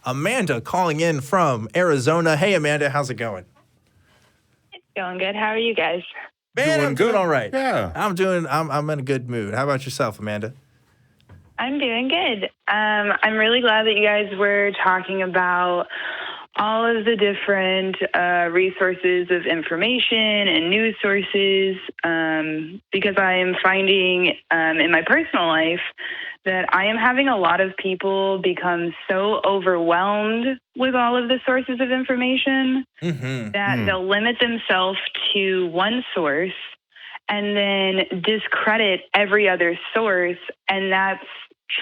Amanda calling in from Arizona. Hey, Amanda, how's it going? It's going good. How are you guys? Man, I'm doing all right. Yeah. I'm in a good mood. How about yourself, Amanda? I'm doing good. I'm really glad that you guys were talking about all of the different resources of information and news sources, because I am finding in my personal life that I am having a lot of people become so overwhelmed with all of the sources of information that they'll limit themselves to one source and then discredit every other source, and that's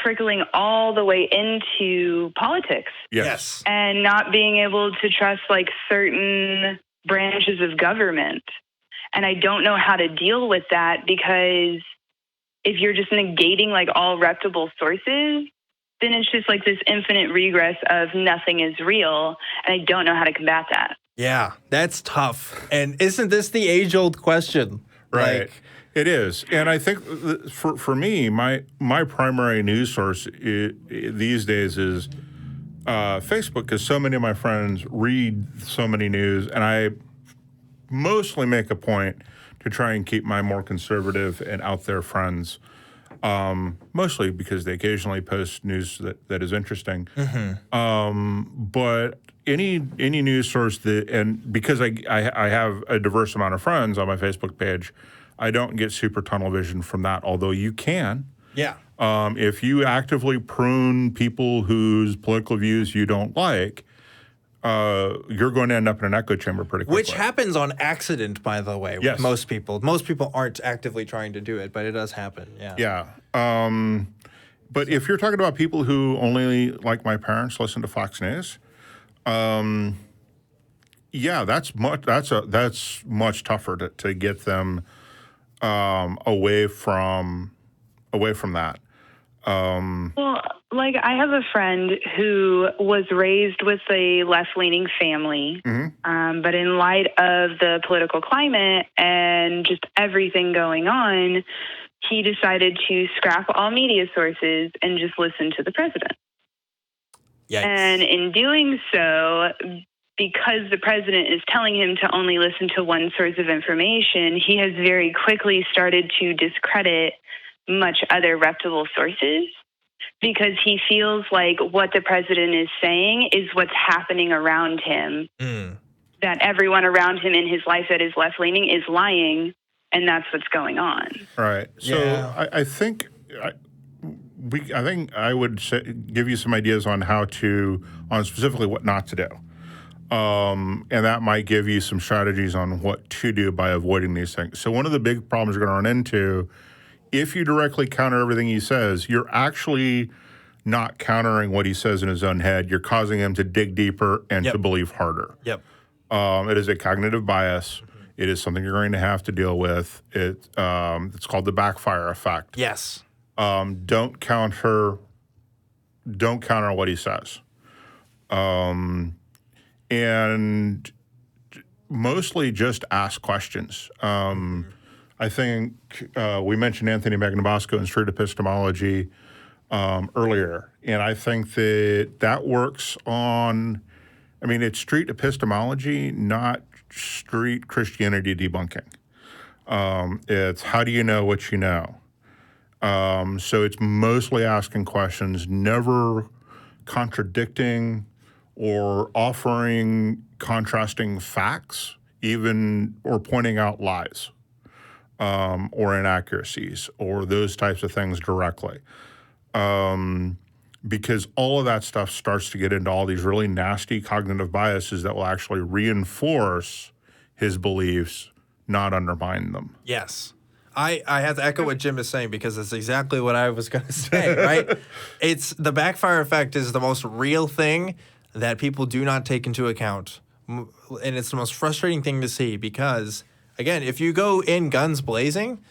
trickling all the way into politics. Yes. And not being able to trust like certain branches of government. And I don't know how to deal with that, because if you're just negating like all reputable sources, then it's just like this infinite regress of nothing is real. And I don't know how to combat that. Yeah, that's tough. And isn't this the age-old question? Right. Like, it is. And I think for me, my primary news source these days is Facebook, because so many of my friends read so many news, and I mostly make a point to try and keep my more conservative and out there friends, mostly because they occasionally post news that is interesting. But any news source and because I have a diverse amount of friends on my Facebook page, I don't get super tunnel vision from that, although you can. yeah. If you actively prune people whose political views you don't like, you're going to end up in an echo chamber pretty quickly. Which happens on accident, by the way, with Yes. most people. Most people aren't actively trying to do it, but it does happen. Yeah. Yeah. But if you're talking about people who only, like my parents, listen to Fox News, yeah, that's much tougher to get them away from that. Well, like I have a friend who was raised with a left-leaning family, but in light of the political climate and just everything going on, he decided to scrap all media sources and just listen to the president. Yikes. And in doing so, because the president is telling him to only listen to one source of information, he has very quickly started to discredit much other reputable sources, because he feels like what the president is saying is what's happening around him, that everyone around him in his life that is left-leaning is lying, and that's what's going on. Right. So Yeah. I think I would give you some ideas on on specifically what not to do. And that might give you some strategies on what to do by avoiding these things. So one of the big problems you're going to run into, if you directly counter everything he says, you're actually not countering what he says in his own head. You're causing him to dig deeper and to believe harder. Yep. It is a cognitive bias. It is something you're going to have to deal with. It's called the Backfire Effect. Yes. Don't counter what he says. And mostly just ask questions. I think we mentioned Anthony Magnabosco in street epistemology earlier, and I think that works on, it's street epistemology, not street Christianity debunking. It's how do you know what you know? So it's mostly asking questions, never contradicting or offering contrasting facts, or pointing out lies or inaccuracies or those types of things directly. Because all of that stuff starts to get into all these really nasty cognitive biases that will actually reinforce his beliefs, not undermine them. Yes. I have to echo what Jim is saying, because it's exactly what I was going to say, right? It's the backfire effect is the most real thing that people do not take into account. And it's the most frustrating thing to see, because, again, if you go in guns blazing,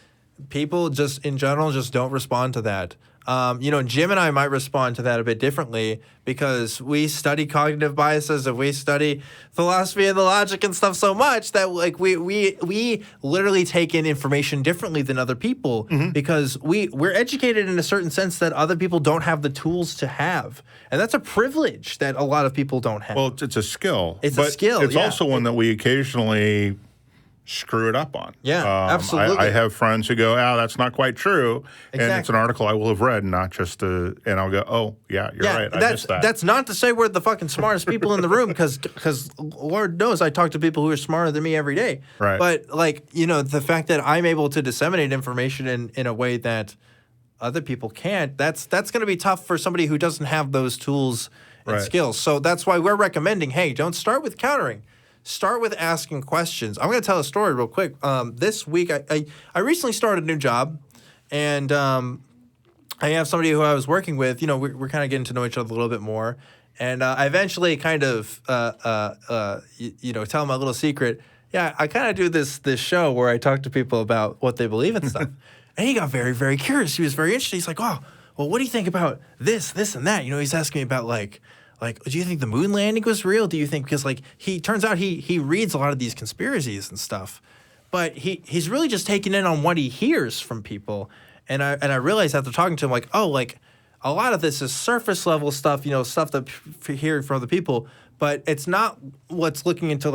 people just in general just don't respond to that. Jim and I might respond to that a bit differently because we study cognitive biases and we study philosophy and the logic and stuff so much that like we literally take in information differently than other people because we're educated in a certain sense that other people don't have the tools to have. And that's a privilege that a lot of people don't have. Well, it's a skill. It's a skill, It's yeah. also one that we occasionally screw it up on. Yeah, absolutely. I have friends who go, that's not quite true. And it's an article I will have read, not just and I'll go, oh, yeah, you're right. I missed that. That's not to say we're the fucking smartest people in the room because Lord knows I talk to people who are smarter than me every day. Right. But the fact that I'm able to disseminate information in a way that other people can't, that's going to be tough for somebody who doesn't have those tools and skills. So that's why we're recommending, hey, don't start with countering. Start with asking questions. I'm going to tell a story real quick. This week, I recently started a new job, and I have somebody who I was working with. We're kind of getting to know each other a little bit more, and I eventually kind of, tell him a little secret. Yeah, I kind of do this show where I talk to people about what they believe and stuff. And he got very, very curious. He was very interested. He's like, oh, well, what do you think about this, and that? He's asking me about like, do you think the moon landing was real? Do you think, because he turns out he reads a lot of these conspiracies and stuff, but he's really just taking in on what he hears from people. And I realized after talking to him, a lot of this is surface level stuff, stuff that hear from other people, but it's not what's looking into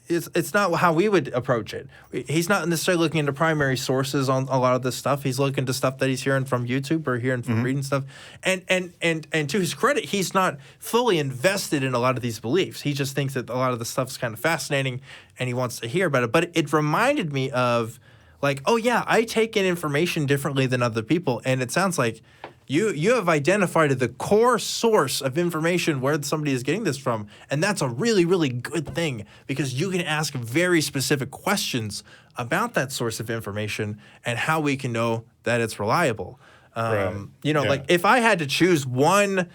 it's not how we would approach it. He's not necessarily looking into primary sources on a lot of this stuff. He's looking to stuff that he's hearing from YouTube or hearing from reading stuff. And to his credit, he's not fully invested in a lot of these beliefs. He just thinks that a lot of the stuff is kind of fascinating and he wants to hear about it. But it reminded me of oh yeah, I take in information differently than other people. And it sounds like you have identified the core source of information where somebody is getting this from, and that's a really, really good thing because you can ask very specific questions about that source of information and how we can know that it's reliable. If I had to choose one,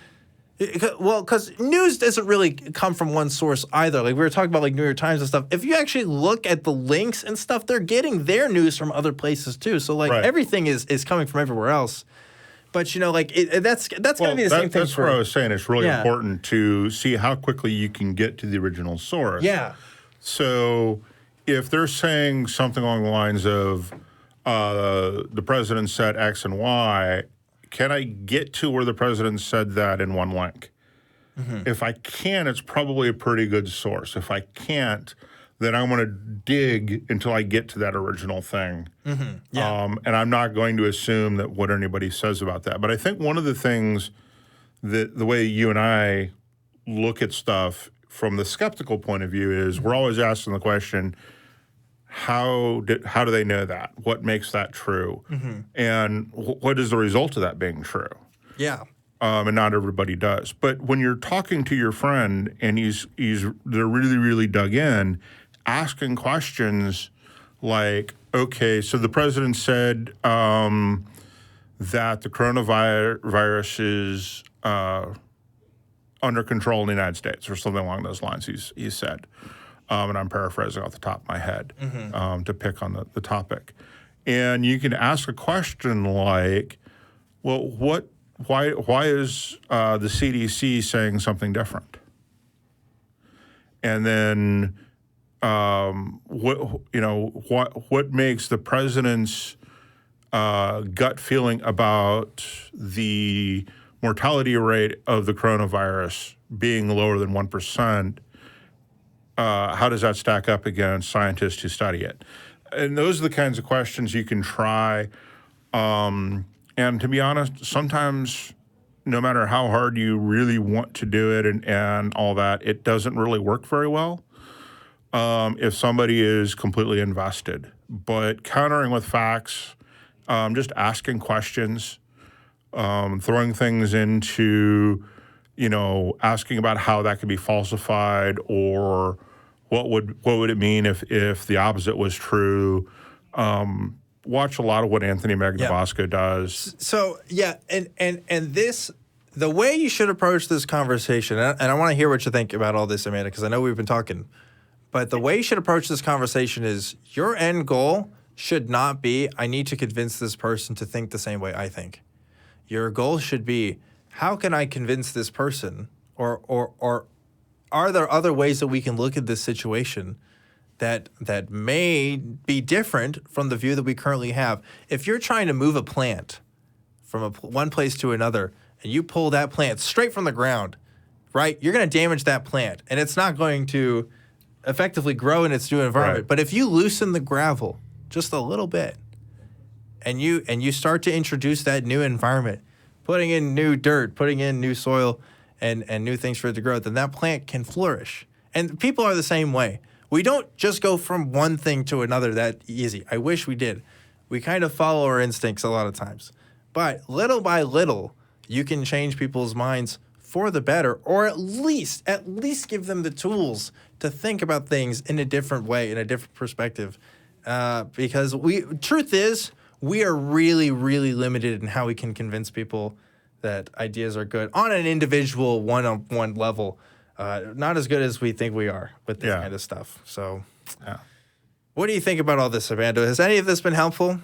because news doesn't really come from one source either. We were talking about New York Times and stuff. If you actually look at the links and stuff, they're getting their news from other places too. So everything is coming from everywhere else. But that's going to be the same thing. That's what I was saying. It's really important to see how quickly you can get to the original source. Yeah. So if they're saying something along the lines of the president said X and Y, can I get to where the president said that in one link? If I can, it's probably a pretty good source. If I can't, then I'm going to dig until I get to that original thing. And I'm not going to assume that what anybody says about that. But I think one of the things that the way you and I look at stuff from the skeptical point of view is we're always asking the question, how do they know that? What makes that true? And what is the result of that being true? Yeah. And not everybody does. But when you're talking to your friend and they're really, really dug in, asking questions like, okay, so the president said that the coronavirus is under control in the United States, or something along those lines, he said. And I'm paraphrasing off the top of my head to pick on the topic. And you can ask a question like, well, why is the CDC saying something different? And then what makes the president's gut feeling about the mortality rate of the coronavirus being lower than 1%? How does that stack up against scientists who study it? And those are the kinds of questions you can try. And to be honest, sometimes no matter how hard you really want to do it and all that, it doesn't really work very well if somebody is completely invested. But countering with facts, just asking questions, throwing things into, asking about how that could be falsified or what would it mean if the opposite was true. Watch a lot of what Anthony Magnabosco does. So and this, the way you should approach this conversation, and I want to hear what you think about all this, Amanda, because I know we've been talking, but the way you should approach this conversation is your end goal should not be, I need to convince this person to think the same way I think. Your goal should be, how can I convince this person, or are there other ways that we can look at this situation that may be different from the view that we currently have? If you're trying to move a plant from one place to another, and you pull that plant straight from the ground, right, you're going to damage that plant, and it's not going to effectively grow in its new environment. Right. But if you loosen the gravel just a little bit, and you start to introduce that new environment, putting in new dirt, putting in new soil, and new things for it to grow, then that plant can flourish. And people are the same way. We don't just go from one thing to another that easy. I wish we did. We kind of follow our instincts a lot of times. But little by little, you can change people's minds for the better, or at least give them the tools to think about things in a different way, in a different perspective. Because truth is, we are really, really limited in how we can convince people that ideas are good on an individual, one-on-one level. Not as good as we think we are with this kind of stuff. So, what do you think about all this, Amanda? Has any of this been helpful?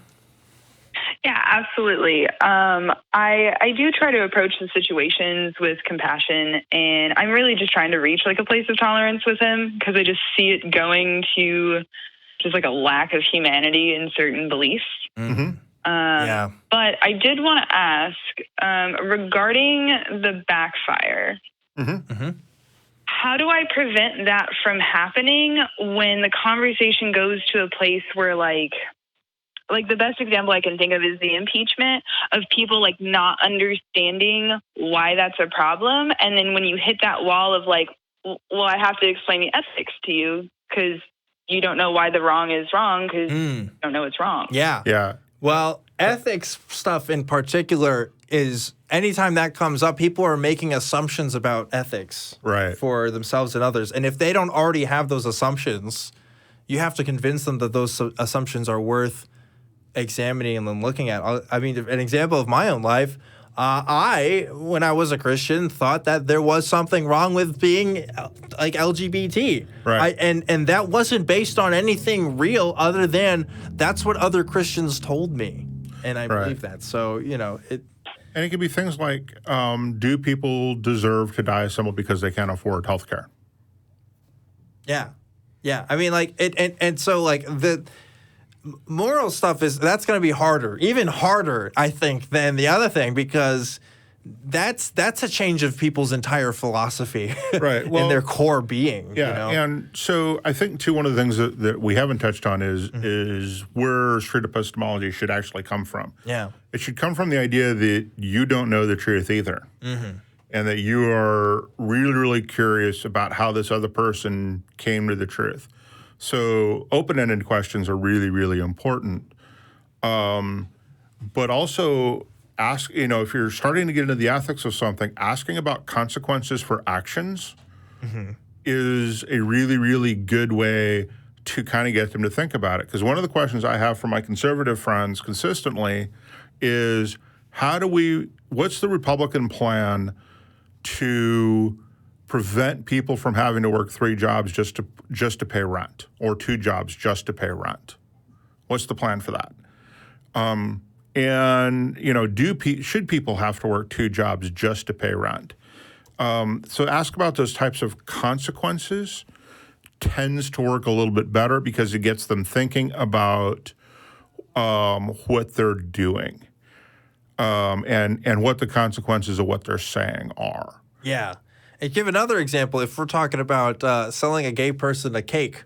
Yeah, absolutely. I do try to approach the situations with compassion, and I'm really just trying to reach like a place of tolerance with him, because I just see it going to just like a lack of humanity in certain beliefs. Mm-hmm. But I did want to ask regarding the backfire. Mm-hmm. Mm-hmm. How do I prevent that from happening when the conversation goes to a place where like the best example I can think of is the impeachment of people like not understanding why that's a problem. And then when you hit that wall of like, well, I have to explain the ethics to you because you don't know why the wrong is wrong because you don't know it's wrong. Yeah. Yeah. Well, ethics stuff in particular is anytime that comes up, people are making assumptions about ethics for themselves and others. And if they don't already have those assumptions, you have to convince them that those assumptions are worth examining and then looking at. I mean, an example of my own life, when I was a Christian, thought that there was something wrong with being like LGBT. Right. And that wasn't based on anything real other than that's what other Christians told me. And I believe that. So, And it could be things like, do people deserve to die simply because they can't afford health care? Yeah. Yeah. I mean, like, and so, like, the moral stuff that's going to be harder, even harder, I think, than the other thing, because that's a change of people's entire philosophy right. Well, in their core being. Yeah. And so I think, too, one of the things that we haven't touched on is where street epistemology should actually come from. Yeah. It should come from the idea that you don't know the truth either. Mm-hmm. And that you are really, really curious about how this other person came to the truth. So open-ended questions are really, really important. But also ask, if you're starting to get into the ethics of something, asking about consequences for actions is a really, really good way to kind of get them to think about it. Because one of the questions I have from my conservative friends consistently is, what's the Republican plan to prevent people from having to work 3 jobs just to pay rent, or 2 jobs just to pay rent? What's the plan for that? And should people have to work 2 jobs just to pay rent? So ask about those types of consequences. Tends to work a little bit better because it gets them thinking about what they're doing and what the consequences of what they're saying are. Yeah. And give another example. If we're talking about selling a gay person a cake,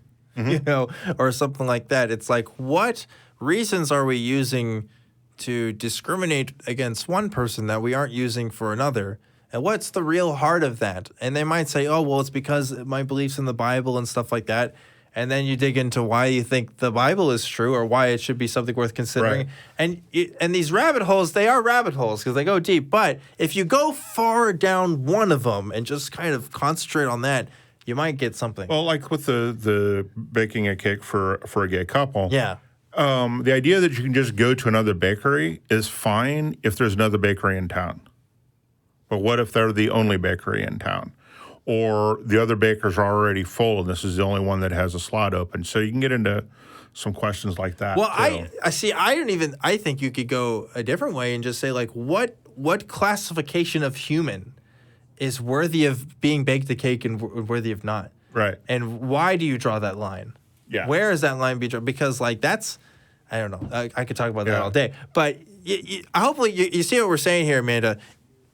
or something like that, it's like, what reasons are we using to discriminate against one person that we aren't using for another? And what's the real heart of that? And they might say, oh, well, it's because my beliefs in the Bible and stuff like that. And then you dig into why you think the Bible is true or why it should be something worth considering. Right. And these rabbit holes, they are rabbit holes because they go deep. But if you go far down one of them and just kind of concentrate on that, you might get something. Well, like with the baking a cake for a gay couple. Yeah. The idea that you can just go to another bakery is fine if there's another bakery in town. But what if they're the only bakery in town? Or the other bakers are already full and this is the only one that has a slot open. So you can get into some questions like that. Well, too. I think you could go a different way and just say, like, what what classification of human is worthy of being baked a cake and worthy of not? Right. And why do you draw that line? Yeah. Where is that line be drawn? Because like that's, I don't know. I could talk about that all day. But hopefully you see what we're saying here, Amanda.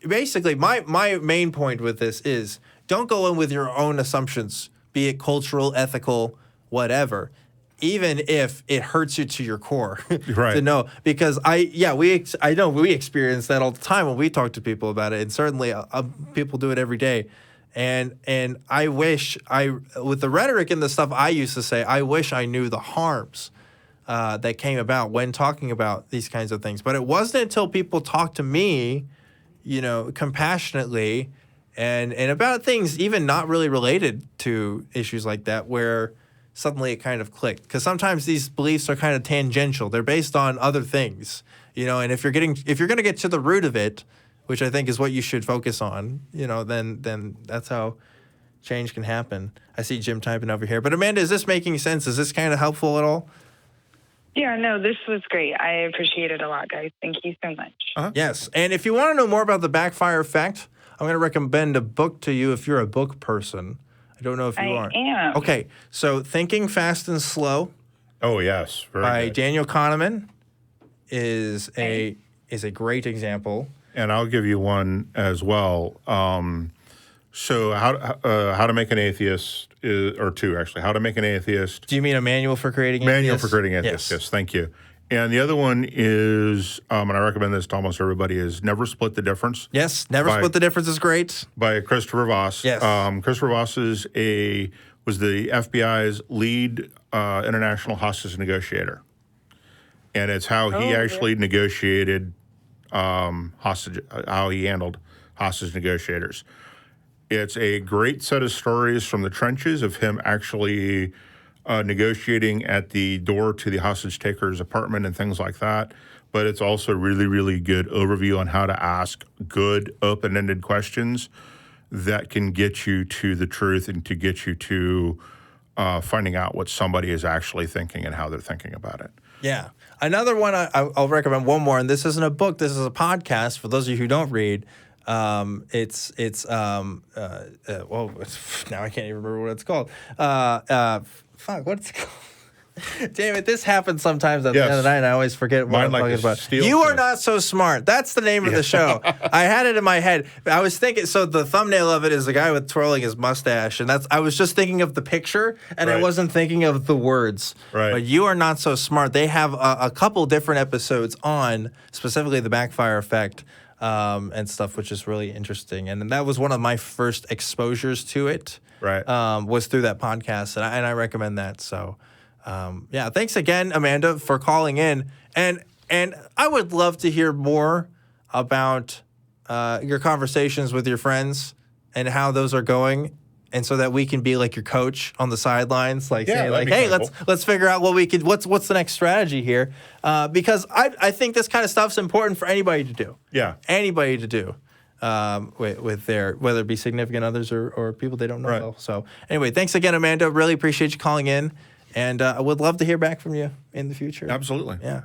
Basically, my main point with this is don't go in with your own assumptions, be it cultural, ethical, whatever, even if it hurts you to your core Right. to know. Because I know we experience that all the time when we talk to people about it, and certainly people do it every day. And I wish with the rhetoric and the stuff I used to say, I wish I knew the harms that came about when talking about these kinds of things. But it wasn't until people talked to me, compassionately and about things even not really related to issues like that where suddenly it kind of clicked. Because sometimes these beliefs are kind of tangential. They're based on other things, and if you're going to get to the root of it, which I think is what you should focus on, then that's how change can happen. I see Jim typing over here. But Amanda, is this making sense? Is this kind of helpful at all? Yeah, no, this was great. I appreciate it a lot, guys. Thank you so much. Uh-huh. Yes. And if you want to know more about the Backfire Effect, I'm going to recommend a book to you if you're a book person. I don't know if you are. I am. Okay. So Thinking Fast and Slow Oh, yes. Very by good. Daniel Kahneman is a great example. And I'll give you one as well. So how to make an atheist or two, actually. How to make an atheist. Do you mean a manual for creating Manual atheists? for creating atheists. Yes. Yes, thank you. And the other one is, and I recommend this to almost everybody, is Never Split the Difference. Yes. Never Split the Difference is great. By Christopher Voss. Yes. Christopher Voss was the FBI's lead international hostage negotiator. And it's how he actually negotiated how he handled hostage negotiators. It's a great set of stories from the trenches of him actually negotiating at the door to the hostage taker's apartment and things like that. But it's also really, really good overview on how to ask good, open-ended questions that can get you to the truth and to get you to finding out what somebody is actually thinking and how they're thinking about it. Yeah. Another one, I'll recommend one more, and this isn't a book, this is a podcast for those of you who don't read. Now I can't even remember what it's called. What's it called? Damn it, this happens sometimes at the end of the night, and I always forget what I'm talking about. You Are Not So Smart. That's the name of the show. I had it in my head. I was thinking, so the thumbnail of it is a guy with twirling his mustache, and I was just thinking of the picture, and I wasn't thinking of the words. Right. But You Are Not So Smart. They have a couple different episodes on specifically the Backfire Effect and stuff, which is really interesting. And that was one of my first exposures to it. Right. Was through that podcast, and I recommend that. So. Thanks again, Amanda, for calling in. And I would love to hear more about your conversations with your friends and how those are going, and so that we can be like your coach on the sidelines, saying like, "Hey, let's figure out what we could. What's the next strategy here?" Because I think this kind of stuff's important for anybody to do. Yeah, anybody to do. With their, whether it be significant others or people they don't know well. So anyway, thanks again, Amanda. Really appreciate you calling in. And I would love to hear back from you in the future. absolutely. Yeah.